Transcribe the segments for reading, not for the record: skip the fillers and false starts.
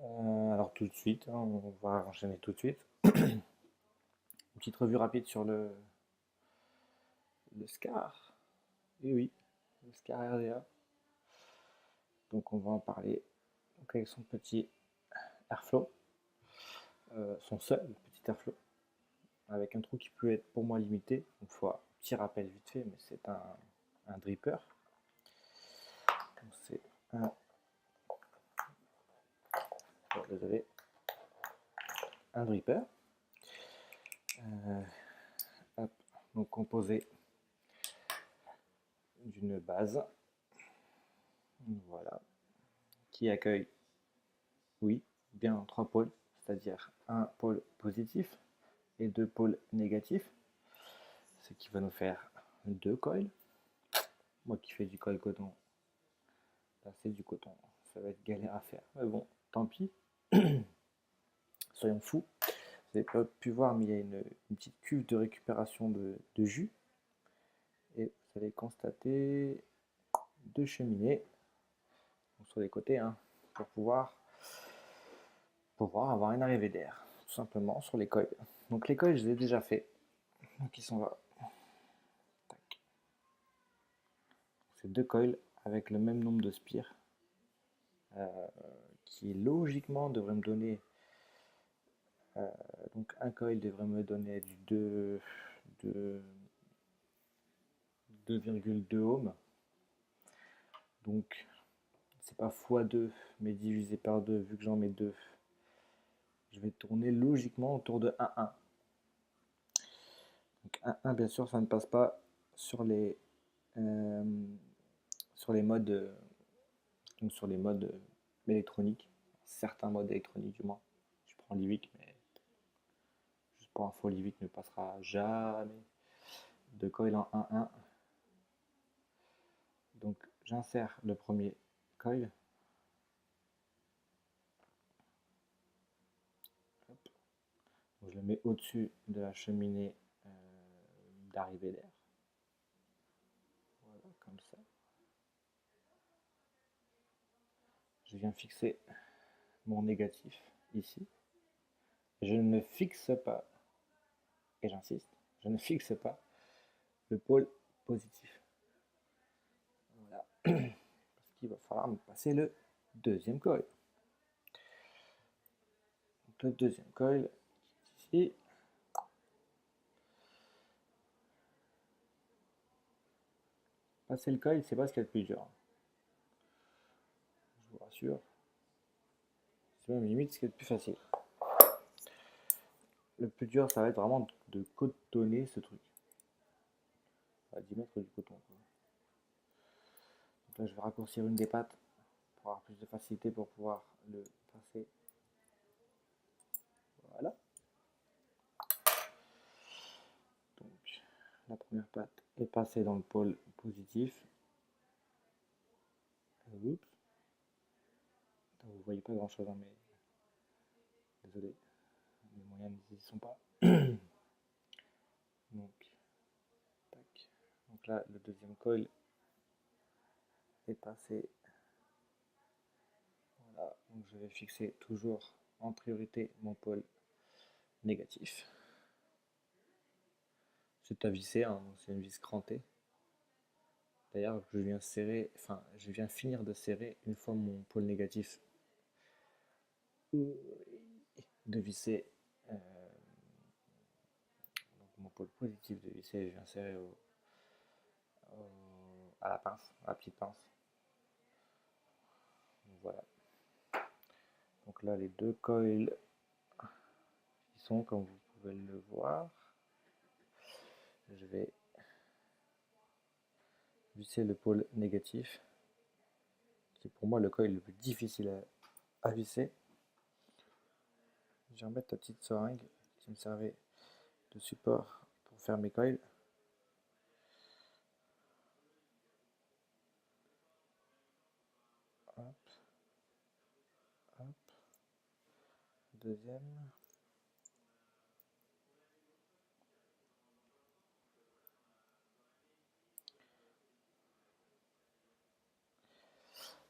Alors tout de suite, hein, on va enchaîner tout de suite. Une petite revue rapide sur le SCAR. Et oui, le SCAR RDA. Donc on va en parler. Donc avec son petit airflow, son seul petit airflow, avec un trou qui peut être pour moi limité. Donc il faut un petit rappel vite fait, mais c'est un dripper. C'est un, oh, désolé, un dripper. Hop, donc composé d'une base, voilà, qui accueille, oui, bien trois pôles, c'est-à-dire un pôle positif et deux pôles négatifs, ce qui va nous faire deux coils. Moi qui fais du coil coton, là c'est du coton, ça va être galère à faire, mais bon, tant pis, soyons fous. Vous n'avez pas pu voir, mais il y a une petite cuve de récupération de jus, et vous allez constater deux cheminées sur les côtés, hein, pour pouvoir avoir une arrivée d'air, tout simplement sur les coils. Donc les coils, je les ai déjà fait, donc ils sont là. C'est deux coils avec le même nombre de spires, euh, qui logiquement devrait me donner, donc un coil devrait me donner du 2,2 ohms. Donc c'est pas x2 mais divisé par 2, vu que j'en mets 2, je vais tourner logiquement autour de 1,1. Donc 1,1 bien sûr ça ne passe pas sur euh, sur les modes donc sur les modes électroniques, certains modes électroniques du moins. Je prends l'IVIC, mais juste pour info, l'IVIC ne passera jamais de coil en 1,1. Donc j'insère le premier coil. Hop. Donc, je le mets au-dessus de la cheminée d'arrivée d'air. Voilà, comme ça. Je viens fixer mon négatif ici. Je ne fixe pas, et j'insiste, je ne fixe pas le pôle positif. Voilà. Parce qu'il va falloir me passer le deuxième coil. Donc le deuxième coil qui est ici. Passer le coil, c'est pas ce qu'il y a de plus dur. Je vous rassure. C'est même limite ce qui est le plus facile. Le plus dur, ça va être vraiment de cotonner ce truc. À 10 mètres du coton. Donc là, je vais raccourcir une des pattes pour avoir plus de facilité pour pouvoir le passer. Voilà. Donc, la première patte est passée dans le pôle positif. Oups. Vous voyez pas grand chose, hein, mais désolé, les moyens n'y sont pas. Donc, tac. Donc là, le deuxième coil est passé. Voilà. Donc je vais fixer toujours en priorité mon pôle négatif. C'est à visser, hein, c'est une vis crantée. D'ailleurs, je viens serrer, enfin, je viens finir de serrer une fois mon pôle négatif de visser, donc mon pôle positif de visser, je viens serrer à la pince, à la petite pince. Donc, voilà. Donc là, les deux coils qui sont, comme vous pouvez le voir, je vais visser le pôle négatif, qui est pour moi le coil le plus difficile à visser. Je vais remettre la petite seringue qui me servait de support pour faire mes coils. Hop, hop. Deuxième.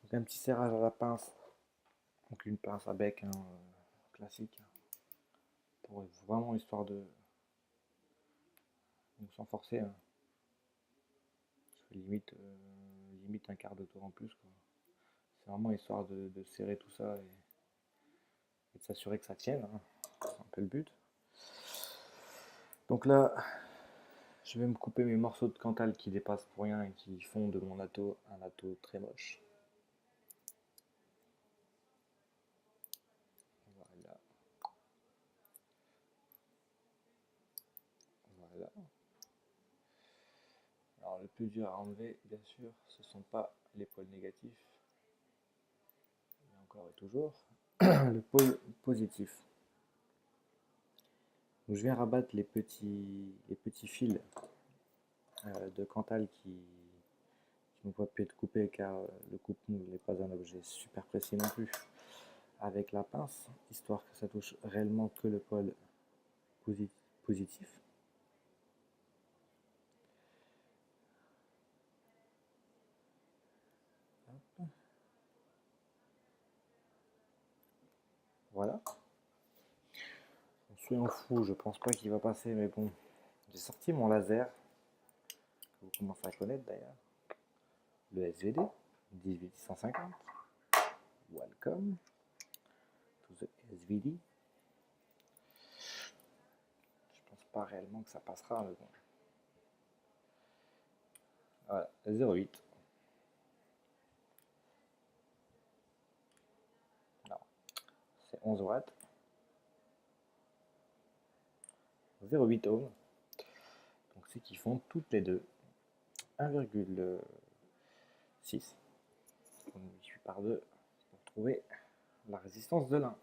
Donc un petit serrage à la pince Donc une pince à bec hein, classique, pour vraiment histoire de, donc sans forcer, hein. Je fais limite un quart de tour en plus, quoi. C'est vraiment histoire de serrer tout ça et de s'assurer que ça tienne, hein. C'est un peu le but. Donc là, je vais me couper mes morceaux de Cantal qui dépassent pour rien et qui font de mon atto un atto très moche. Voilà, voilà. Alors le plus dur à enlever, bien sûr, ce ne sont pas les pôles négatifs, mais encore et toujours, le pôle positif. Donc, je viens rabattre les petits fils de Cantal qui n'ont pas pu être coupés car le coupe-mou n'est pas un objet super précis non plus, avec la pince, histoire que ça touche réellement que le pôle positif. Hop. Voilà. Je suis un fou, je pense pas qu'il va passer, mais bon. J'ai sorti mon laser, que vous commencez à connaître d'ailleurs, le SVD 18150. Welcome to the SVD. Je pense pas réellement que ça passera, mais bon. Voilà, 0,8. Non, c'est 11 watts. 0,8 ohms. Donc c'est qu'ils font toutes les deux 1,6. On multiplie par 2 pour trouver la résistance de l'un.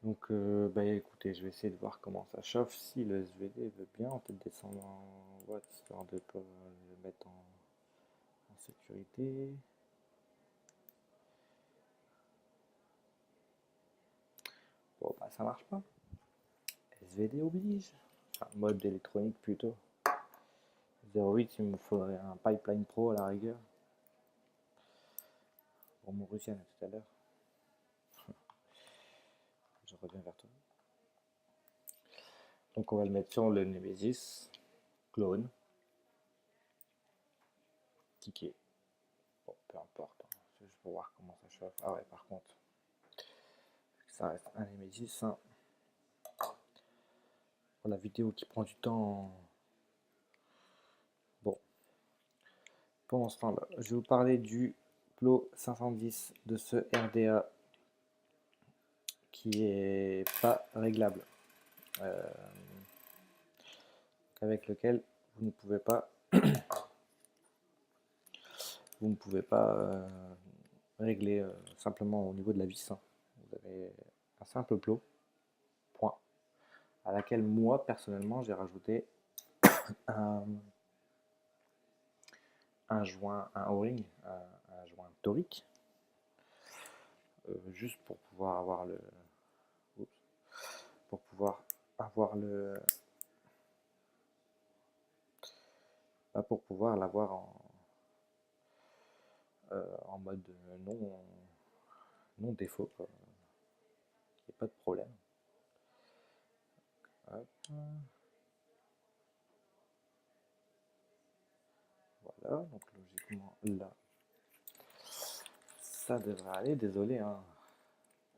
Donc bah écoutez, je vais essayer de voir comment ça chauffe. Si le SVD veut bien, on peut descendre en watts histoire de pas le mettre en sécurité. Bon bah ça marche pas. SVD oblige. Enfin, mode électronique plutôt. 0,8, il me faudrait un Pipeline Pro à la rigueur. Bon, mon Russian à tout à l'heure. Je reviens vers toi. Donc on va le mettre sur le Nemesis. Clone. Ticket. Bon, peu importe. Hein. C'est juste pour voir comment ça chauffe. Ah ouais, par contre. Ça reste un Nemesis. Hein. Pour la vidéo qui prend du temps. Bon. Pendant ce temps-là, je vais vous parler du Plo 510 de ce RDA qui est pas réglable. Avec lequel vous ne pouvez pas régler simplement au niveau de la vis. Hein. Vous avez un simple plot, point, à laquelle moi personnellement j'ai rajouté un joint, un O-ring, un joint torique, juste pour pouvoir avoir le, pour pouvoir avoir le, pour pouvoir l'avoir en mode non défaut, quoi. Il n'y a pas de problème. Hop. Voilà, donc logiquement là, ça devrait aller. Désolé, hein.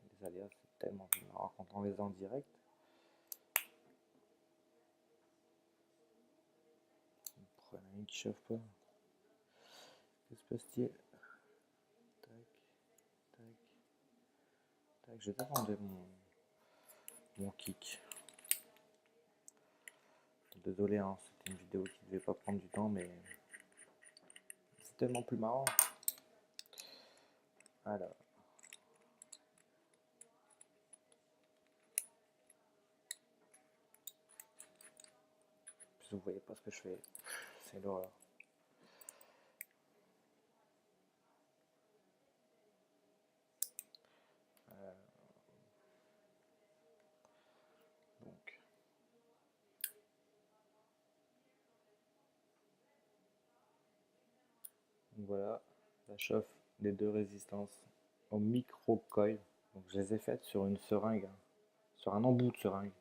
Les aléas, c'est tellement marrant quand on les a en direct. Problème qui chauffe pas. Que se passe-t-il? Tac, tac, tac. Je vais t'attendre mon kick. Désolé, hein, c'était une vidéo qui devait pas prendre du temps, mais c'est tellement plus marrant. Alors. Vous voyez pas ce que je fais. C'est l'horreur. Donc. Voilà. Ça chauffe les deux résistances au micro-coil. Donc je les ai faites sur une seringue, hein, sur un embout de seringue.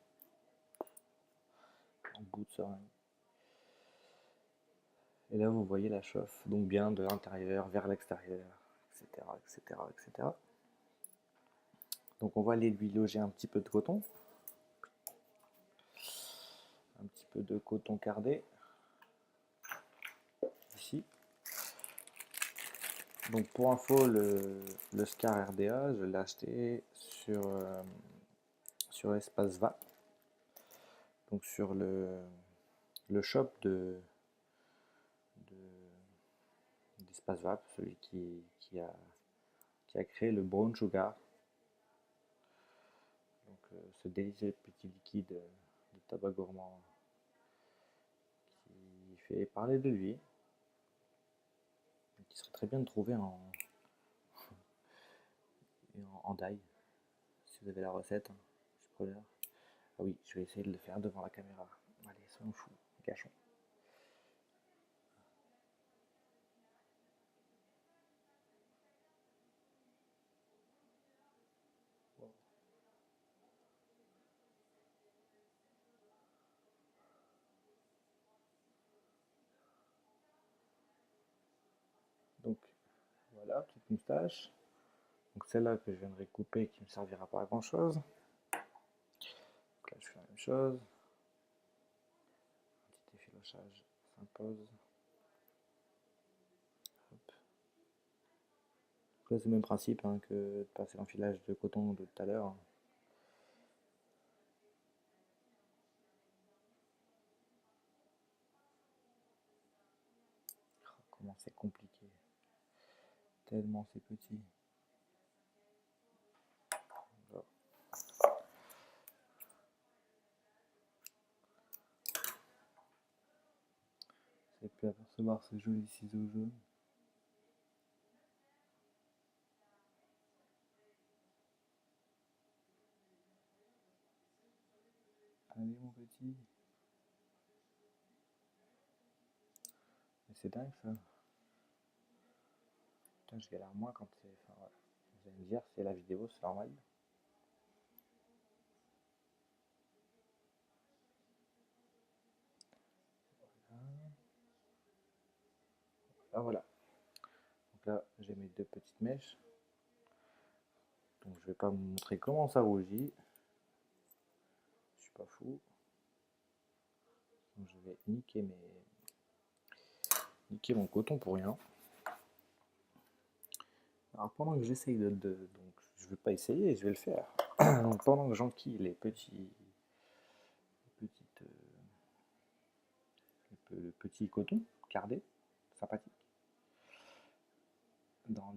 Embout de seringue. Et là vous voyez la chauffe, donc bien de l'intérieur vers l'extérieur, etc., etc., etc. Donc on va aller lui loger un petit peu de coton. Un petit peu de coton cardé. Ici. Donc pour info, le Scar RDA, je l'ai acheté sur Espace Va. Donc sur le shop d'Espace Va, celui qui a créé le Brown Sugar. Donc ce délicieux petit liquide de tabac gourmand qui fait parler de lui. Qui serait très bien de trouver en die. Si vous avez la recette, je suis preneur. Ah oui, je vais essayer de le faire devant la caméra. Allez, soyons fous, gâchons. Donc voilà, petite moustache. Donc celle-là que je viendrai couper qui ne me servira pas à grand chose. Donc là je fais la même chose. Un petit effilochage s'impose. Là c'est le même principe hein, que de passer l'enfilage de coton de tout à l'heure. Oh, comment c'est compliqué. Tellement c'est petit. Voilà. Vous avez pu apercevoir ce joli ciseau jaune. Allez mon petit. Mais c'est dingue ça. Putain, je galère moins quand c'est. Enfin, voilà. Vous allez me dire, c'est la vidéo, c'est normal. Ah voilà. Donc là, j'ai mes deux petites mèches. Donc je vais pas vous montrer comment ça rougit. Je suis pas fou. Donc je vais niquer mon coton pour rien. Alors pendant que j'essaye donc je vais pas essayer, je vais le faire. Donc pendant que j'enquille les petites, le petit coton cardé, sympathique, dans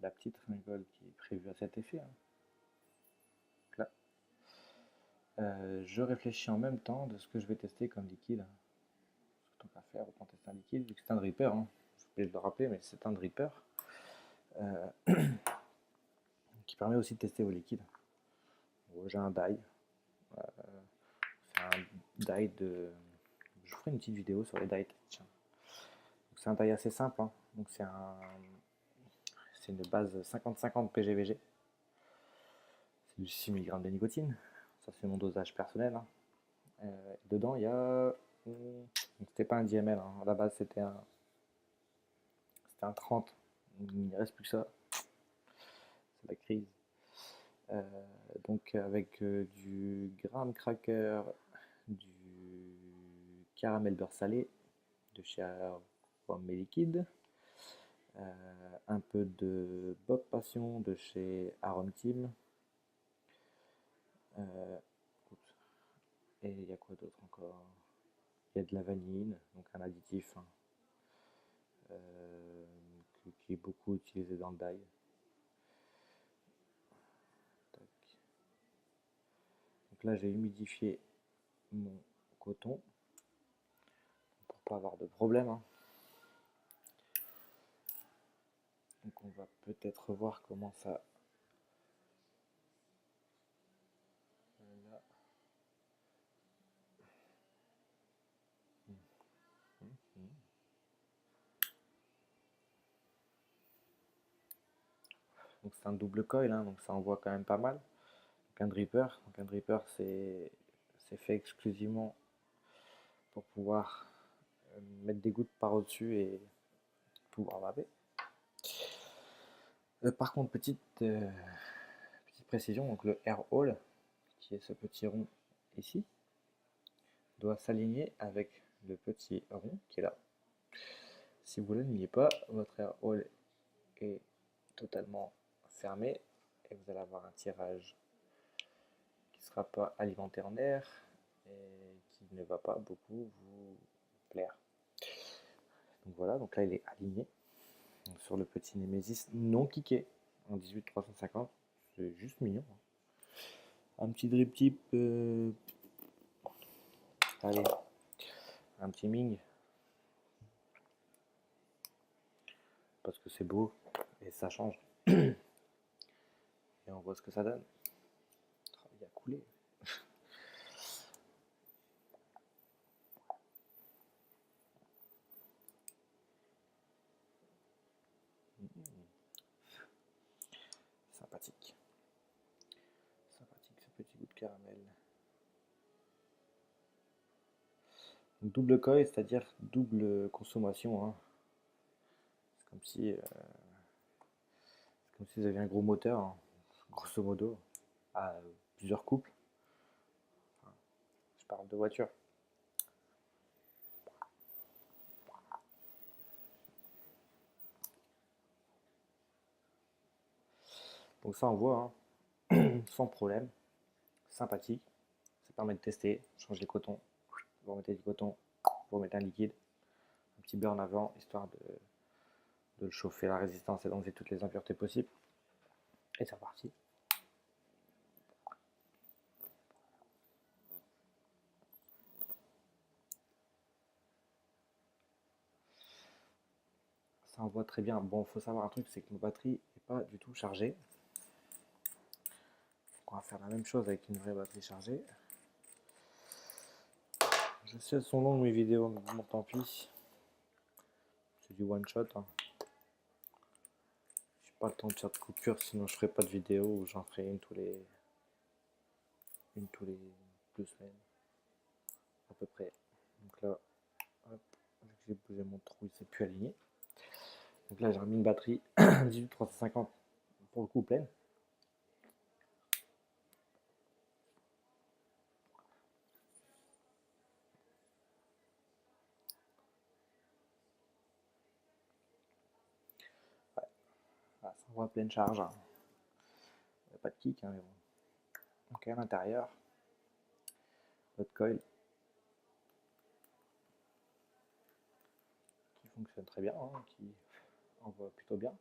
la petite ringole qui est prévue à cet effet. Hein. Là. Je réfléchis en même temps de ce que je vais tester comme liquide. Tant qu'à faire, autant tester un liquide, vu que c'est un dripper. Hein. Je vais le rappeler, mais c'est un dripper. Qui permet aussi de tester vos liquides. J'ai un die. C'est un die de. Je vous ferai une petite vidéo sur les dies. C'est un die assez simple. Hein. Donc c'est une base 50-50 PGVG. C'est du 6 mg de nicotine. Ça c'est mon dosage personnel. Hein. Dedans il y a. C'était pas un DML. Hein. À la base c'était un 30. Il ne reste plus que ça. C'est la crise. Donc avec du graham cracker, du caramel beurre salé de chez Pomme Liquide, un peu de Bob Passion de chez Arom Team, et il y a quoi d'autre encore? Il y a de la vanille, donc un additif hein, qui est beaucoup utilisé dans le die. Donc là j'ai humidifié mon coton pour pas avoir de problème. Hein. Donc on va peut-être voir comment ça. Là. Donc c'est un double coil, hein, donc ça envoie quand même pas mal. Donc un dripper, c'est fait exclusivement pour pouvoir mettre des gouttes par au-dessus et pouvoir laver. Par contre, petite précision, donc le air hole, qui est ce petit rond ici, doit s'aligner avec le petit rond qui est là. Si vous l'alignez pas, votre air hole est totalement fermé et vous allez avoir un tirage qui ne sera pas alimenté en air et qui ne va pas beaucoup vous plaire. Donc voilà, donc là il est aligné donc sur le petit Nemesis non kické en 18-350, c'est juste mignon. Un petit drip tip, allez, un petit Ming, parce que c'est beau et ça change. Et on voit ce que ça donne. Il a coulé. Sympathique. Sympathique ce petit goût de caramel. Donc, double coil, c'est-à-dire double consommation. Hein. C'est comme si vous aviez un gros moteur, hein, grosso modo, à plusieurs couples. Enfin, je parle de voiture. Donc ça envoie, hein, sans problème, sympathique. Ça permet de tester, changer les cotons, vous remettez du coton, vous remettez un liquide, un petit burn avant, histoire de le chauffer la résistance et d'enlever toutes les impuretés possibles. Et c'est reparti. Ça envoie très bien. Bon, il faut savoir un truc, c'est que ma batterie n'est pas du tout chargée. Donc on va faire la même chose avec une vraie batterie chargée. Je sais, elles sont longues mes vidéos, mais bon, tant pis. C'est du one shot. Hein. J'ai pas le temps de faire de coupure, sinon je ferai pas de vidéo ou j'en ferai une tous les 2 semaines à peu près. Donc là, hop, j'ai bougé mon trou, il s'est plus aligné. Donc là j'ai remis une batterie 18350 pour le coup pleine. Ouais. Voilà, ça envoie pleine charge. Hein. Pas de kick, hein, mais bon. Donc à l'intérieur, votre coil qui fonctionne très bien, hein, qui envoie plutôt bien,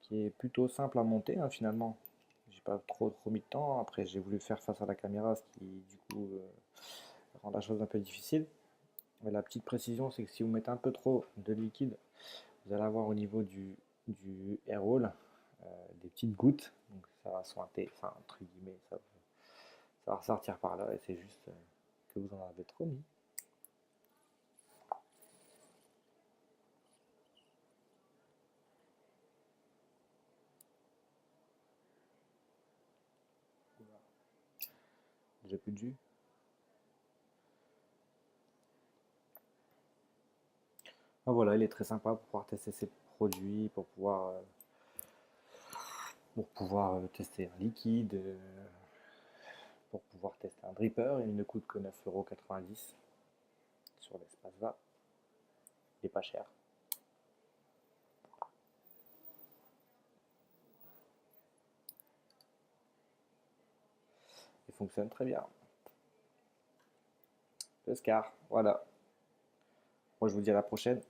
qui est plutôt simple à monter hein, finalement. J'ai pas trop mis de temps. Après j'ai voulu faire face à la caméra, ce qui du coup rend la chose un peu difficile. Mais la petite précision, c'est que si vous mettez un peu trop de liquide, vous allez avoir au niveau du air hole des petites gouttes. Donc ça va sointer, enfin entre guillemets, ça va ressortir par là et c'est juste que vous en avez trop mis. J'ai plus de jus. Ah, voilà, il est très sympa pour pouvoir tester ses produits, pour pouvoir tester un liquide, pour pouvoir tester un dripper. Il ne coûte que 9,90 € sur l'espace va. Il n'est pas cher. Il fonctionne très bien. Le Scar, voilà. Moi je vous dis à la prochaine.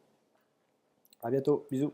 À bientôt, bisous.